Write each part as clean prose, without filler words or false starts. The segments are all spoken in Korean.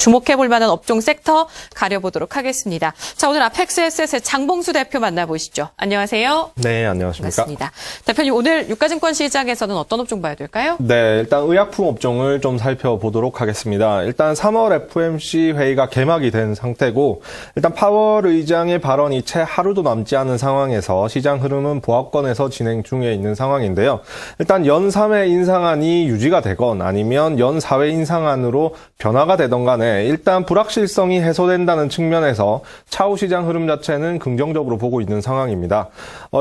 주목해볼 만한 업종 섹터 가려보도록 하겠습니다. 자, 오늘 아펙스에셋의 장봉수 대표 만나보시죠. 안녕하세요. 네, 안녕하십니까. 반갑습니다. 대표님, 오늘 유가증권 시장에서는 어떤 업종 봐야 될까요? 네, 일단 의약품 업종을 좀 살펴보도록 하겠습니다. 일단 3월 FOMC 회의가 개막이 된 상태고, 일단 파월 의장의 발언이 채 하루도 남지 않은 상황에서 시장 흐름은 보합권에서 진행 중에 있는 상황인데요. 일단 연 3회 인상안이 유지가 되건 아니면 연 4회 인상안으로 변화가 되던 간에 일단 불확실성이 해소된다는 측면에서 차후 시장 흐름 자체는 긍정적으로 보고 있는 상황입니다.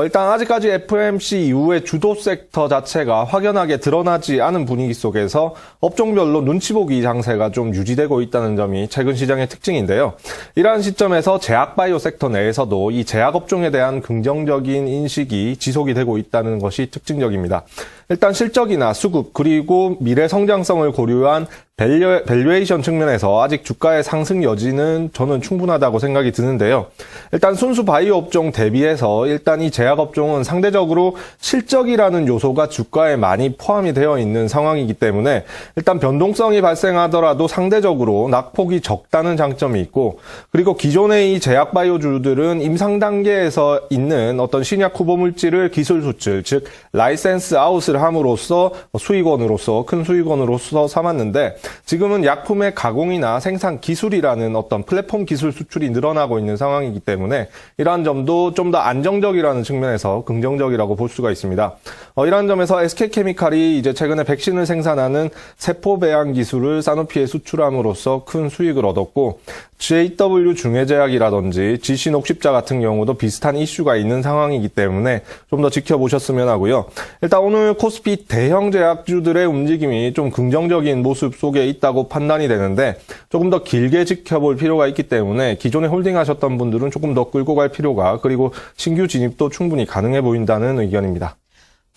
일단 아직까지 FOMC 이후에 주도 섹터 자체가 확연하게 드러나지 않은 분위기 속에서 업종별로 눈치 보기 장세가 좀 유지되고 있다는 점이 최근 시장의 특징인데요. 이러한 시점에서 제약바이오 섹터 내에서도 이 제약업종에 대한 긍정적인 인식이 지속이 되고 있다는 것이 특징적입니다. 일단 실적이나 수급 그리고 미래 성장성을 고려한 밸류에이션 측면에서 아직 주가의 상승 여지는 저는 충분하다고 생각이 드는데요. 일단 순수 바이오 업종 대비해서 일단 이 제약 업종은 상대적으로 실적이라는 요소가 주가에 많이 포함이 되어 있는 상황이기 때문에 일단 변동성이 발생하더라도 상대적으로 낙폭이 적다는 장점이 있고, 그리고 기존의 이 제약 바이오주들은 임상 단계에서 있는 어떤 신약 후보 물질을 기술 수출, 즉 라이센스 아웃을 함으로써 수익원으로서 큰 수익원으로서 삼았는데, 지금은 약품의 가공이나 생산 기술이라는 어떤 플랫폼 기술 수출이 늘어나고 있는 상황이기 때문에 이러한 점도 좀 더 안정적이라는 측면에서 긍정적이라고 볼 수가 있습니다. 이러한 점에서 SK케미칼이 이제 최근에 백신을 생산하는 세포 배양 기술을 사노피에 수출함으로써 큰 수익을 얻었고, JW 중해제약이라든지 GC 녹십자 같은 경우도 비슷한 이슈가 있는 상황이기 때문에 좀 더 지켜보셨으면 하고요. 일단 오늘 코스피 대형 제약주들의 움직임이 좀 긍정적인 모습 속에 있다고 판단이 되는데, 조금 더 길게 지켜볼 필요가 있기 때문에 기존에 홀딩하셨던 분들은 조금 더 끌고 갈 필요가, 그리고 신규 진입도 충분히 가능해 보인다는 의견입니다.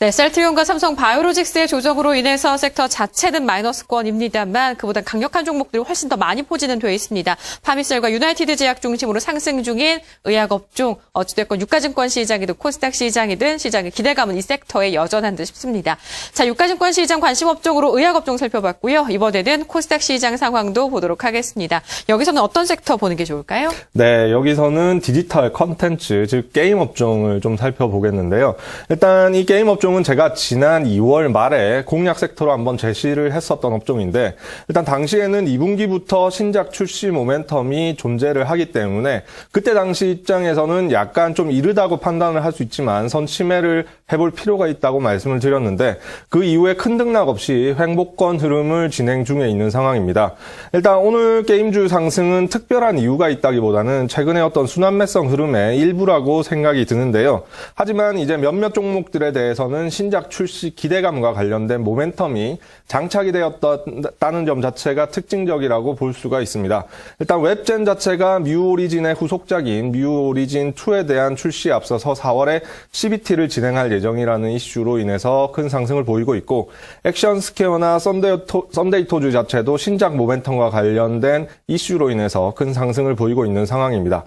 네, 셀트리온과 삼성 바이오로직스의 조정으로 인해서 섹터 자체는 마이너스권입니다만 그보다 강력한 종목들이 훨씬 더 많이 포진은 되어 있습니다. 파미셀과 유나이티드 제약 중심으로 상승 중인 의약업종, 어찌됐건 유가증권 시장이든 코스닥 시장이든 시장의 기대감은 이 섹터에 여전한 듯 싶습니다. 자, 유가증권 시장 관심업종으로 의약업종 살펴봤고요. 이번에는 코스닥 시장 상황도 보도록 하겠습니다. 여기서는 어떤 섹터 보는 게 좋을까요? 네, 여기서는 디지털 컨텐츠, 즉 게임 업종을 좀 살펴보겠는데요. 일단 이 게임 업종 은 제가 지난 2월 말에 공략 섹터로 한번 제시를 했었던 업종인데, 일단 당시에는 2분기부터 신작 출시 모멘텀이 존재를 하기 때문에 그때 당시 입장에서는 약간 좀 이르다고 판단을 할 수 있지만 선침해를 해볼 필요가 있다고 말씀을 드렸는데, 그 이후에 큰 등락 없이 횡보권 흐름을 진행 중에 있는 상황입니다. 일단 오늘 게임주 상승은 특별한 이유가 있다기보다는 최근에 어떤 순환매성 흐름의 일부라고 생각이 드는데요. 하지만 이제 몇몇 종목들에 대해서는 신작 출시 기대감과 관련된 모멘텀이 장착이 되었다는 점 자체가 특징적이라고 볼 수가 있습니다. 일단 웹젠 자체가 뮤 오리진의 후속작인 뮤 오리진 2에 대한 출시에 앞서서 4월에 CBT를 진행할 예정이라는 이슈로 인해서 큰 상승을 보이고 있고, 액션 스퀘어나 썬데이 토즈 자체도 신작 모멘텀과 관련된 이슈로 인해서 큰 상승을 보이고 있는 상황입니다.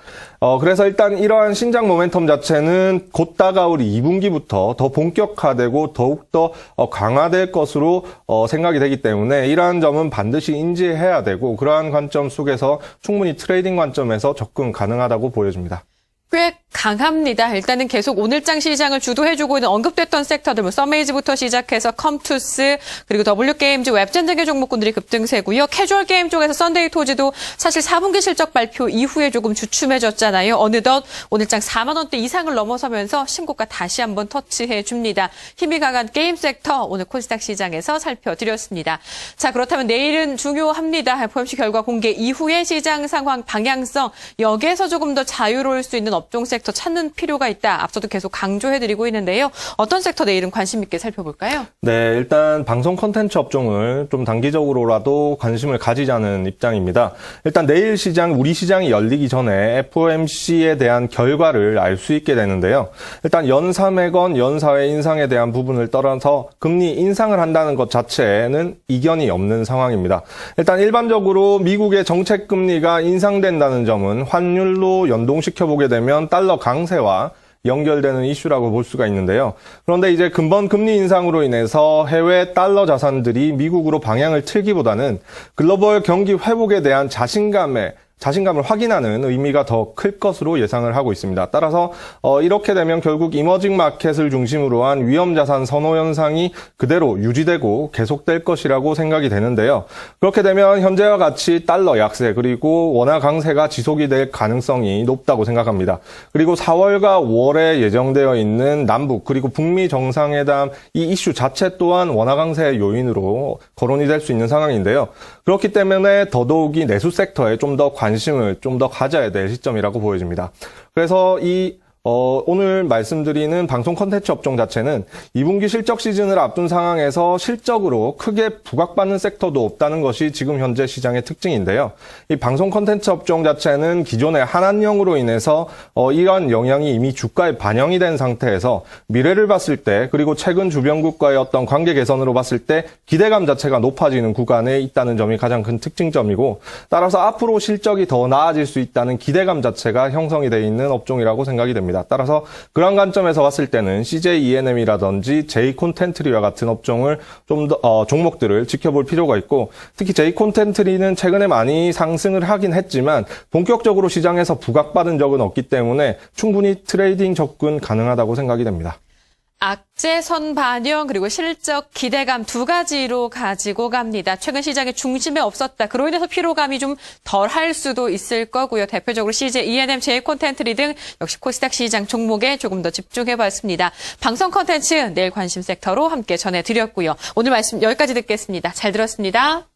그래서 일단 이러한 신작 모멘텀 자체는 곧 다가올 2분기부터 더 본격화되고 더욱더 강화될 것으로 생각이 되기 때문에 이러한 점은 반드시 인지해야 되고, 그러한 관점 속에서 충분히 트레이딩 관점에서 접근 가능하다고 보여집니다. 꽤 강합니다. 일단은 계속 오늘장 시장을 주도해주고 있는 언급됐던 섹터들, 뭐 서메이즈부터 시작해서 컴투스, 그리고 W게임즈, 웹젠 등의 종목군들이 급등세고요. 캐주얼 게임 쪽에서 썬데이 토지도 사실 4분기 실적 발표 이후에 조금 주춤해졌잖아요. 어느덧 오늘장 4만 원대 이상을 넘어서면서 신고가 다시 한번 터치해줍니다. 힘이 강한 게임 섹터, 오늘 코스닥 시장에서 살펴드렸습니다. 자, 그렇다면 내일은 중요합니다. FOMC 결과 공개 이후의 시장 상황 방향성, 여기에서 조금 더 자유로울 수 있는 업종 섹터 찾는 필요가 있다. 앞서도 계속 강조해드리고 있는데요. 어떤 섹터 내일은 관심 있게 살펴볼까요? 네, 일단 방송 콘텐츠 업종을 좀 단기적으로라도 관심을 가지자는 입장입니다. 일단 내일 시장, 우리 시장이 열리기 전에 FOMC에 대한 결과를 알 수 있게 되는데요. 일단 연 3회건 연 4회 인상에 대한 부분을 떠나서 금리 인상을 한다는 것 자체에는 이견이 없는 상황입니다. 일단 일반적으로 미국의 정책 금리가 인상된다는 점은 환율로 연동시켜보게 되면 달러 강세와 연결되는 이슈라고 볼 수가 있는데요. 그런데 이제 근본 금리 인상으로 인해서 해외 달러 자산들이 미국으로 방향을 틀기보다는 글로벌 경기 회복에 대한 자신감을 확인하는 의미가 더 클 것으로 예상을 하고 있습니다. 따라서 이렇게 되면 결국 이머징 마켓을 중심으로 한 위험자산 선호 현상이 그대로 유지되고 계속될 것이라고 생각이 되는데요. 그렇게 되면 현재와 같이 달러 약세 그리고 원화 강세가 지속이 될 가능성이 높다고 생각합니다. 그리고 4월과 5월에 예정되어 있는 남북 그리고 북미 정상회담 이 이슈 자체 또한 원화 강세의 요인으로 거론이 될 수 있는 상황인데요. 그렇기 때문에 더더욱이 내수 섹터에 좀 더 관심을 좀 더 가져야 될 시점이라고 보여집니다. 그래서 오늘 말씀드리는 방송 콘텐츠 업종 자체는 2분기 실적 시즌을 앞둔 상황에서 실적으로 크게 부각받는 섹터도 없다는 것이 지금 현재 시장의 특징인데요. 이 방송 콘텐츠 업종 자체는 기존의 한한령으로 인해서 이러한 영향이 이미 주가에 반영이 된 상태에서 미래를 봤을 때 그리고 최근 주변국과의 어떤 관계 개선으로 봤을 때 기대감 자체가 높아지는 구간에 있다는 점이 가장 큰 특징점이고 따라서 앞으로 실적이 더 나아질 수 있다는 기대감 자체가 형성이 되어 있는 업종이라고 생각이 됩니다. 따라서 그런 관점에서 봤을 때는 CJ ENM이라든지 J 콘텐트리와 같은 업종을 좀 더 종목들을 지켜볼 필요가 있고 특히 J 콘텐트리는 최근에 많이 상승을 하긴 했지만 본격적으로 시장에서 부각받은 적은 없기 때문에 충분히 트레이딩 접근 가능하다고 생각이 됩니다. 악재선 반영 그리고 실적 기대감 두 가지로 가지고 갑니다. 최근 시장의 중심에 없었다. 그로 인해서 피로감이 좀 덜할 수도 있을 거고요. 대표적으로 CJ, ENM, J 콘텐트리 등 역시 코스닥 시장 종목에 조금 더 집중해봤습니다. 방송 콘텐츠 내일 관심 섹터로 함께 전해드렸고요. 오늘 말씀 여기까지 듣겠습니다. 잘 들었습니다.